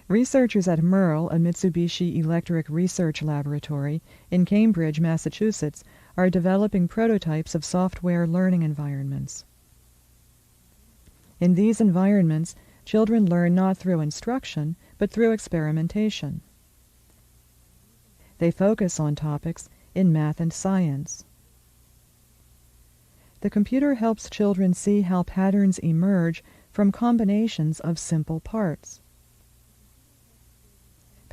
Researchers at MERL, a Mitsubishi Electric Research Laboratory in Cambridge, Massachusetts, are developing prototypes of software learning environments. In these environments, children learn not through instruction, but through experimentation. They focus on topics in math and science. The computer helps children see how patterns emerge from combinations of simple parts.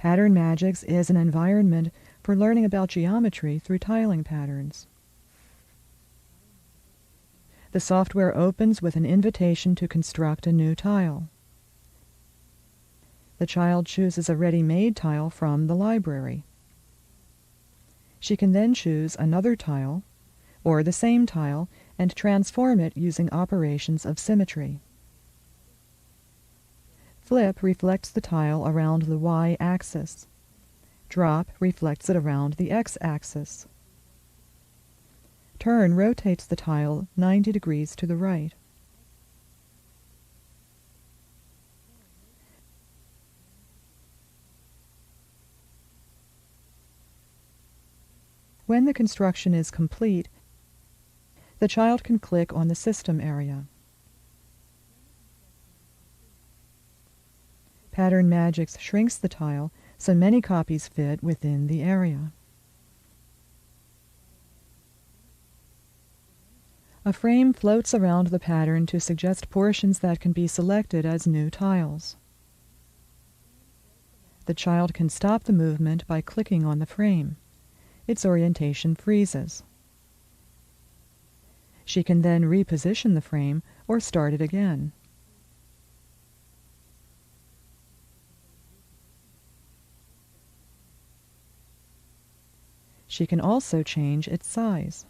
PatternMagix is an environment for learning about geometry through tiling patterns. The software opens with an invitation to construct a new tile. The child chooses a ready-made tile from the library. She can then choose another tile, or the same tile, and transform it using operations of symmetry. Flip reflects the tile around the y-axis. Drop reflects it around the x-axis. Turn rotates the tile 90 degrees to the right. When the construction is complete, the child can click on the system area. PatternMagix shrinks the tile so many copies fit within the area. A frame floats around the pattern to suggest portions that can be selected as new tiles. The child can stop the movement by clicking on the frame. Its orientation freezes. She can then reposition the frame or start it again. She can also change its size.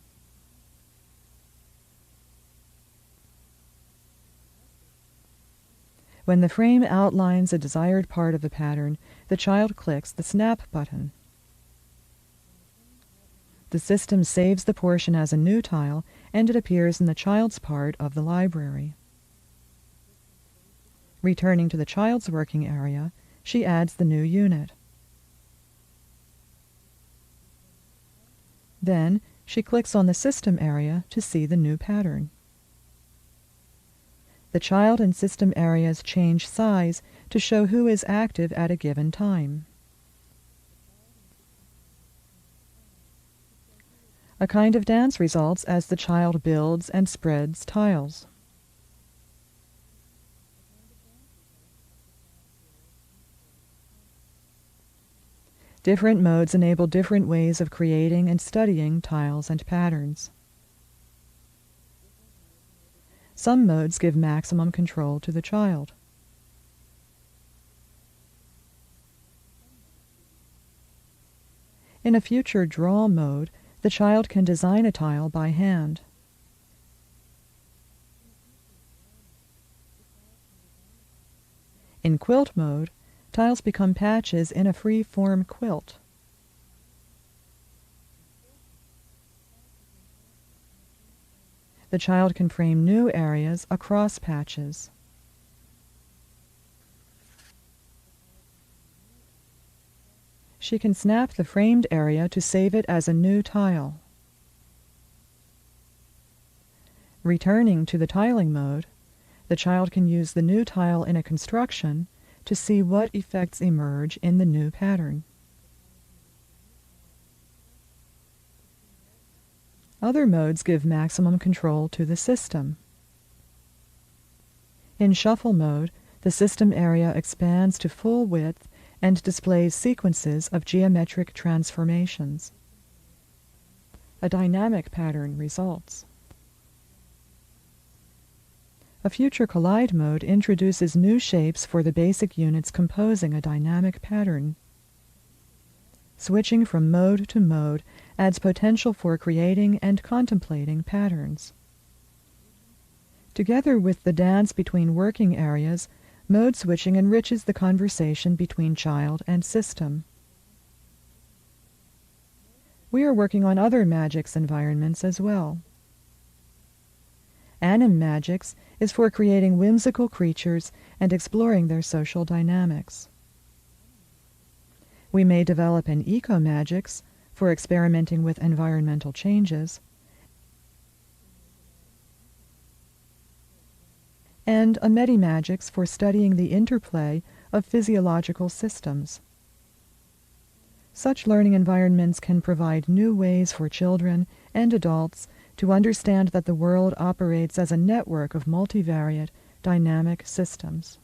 When the frame outlines a desired part of the pattern, the child clicks the Snap button. The system saves the portion as a new tile, and it appears in the child's part of the library. Returning to the child's working area, she adds the new unit. Then, she clicks on the system area to see the new pattern. The child and system areas change size to show who is active at a given time. A kind of dance results as the child builds and spreads tiles. Different modes enable different ways of creating and studying tiles and patterns. Some modes give maximum control to the child. In a future draw mode, the child can design a tile by hand. In quilt mode, tiles become patches in a free-form quilt. The child can frame new areas across patches. She can snap the framed area to save it as a new tile. Returning to the tiling mode, the child can use the new tile in a construction to see what effects emerge in the new pattern. Other modes give maximum control to the system. In shuffle mode, the system area expands to full width and displays sequences of geometric transformations. A dynamic pattern results. A future collide mode introduces new shapes for the basic units composing a dynamic pattern. Switching from mode to mode adds potential for creating and contemplating patterns. Together with the dance between working areas, mode switching enriches the conversation between child and system. We are working on other Magix environments as well. PatternMagix is for creating whimsical creatures and exploring their social dynamics. We may develop an EcoMagix for experimenting with environmental changes, and a MediMagix for studying the interplay of physiological systems. Such learning environments can provide new ways for children and adults to understand that the world operates as a network of multivariate, dynamic systems.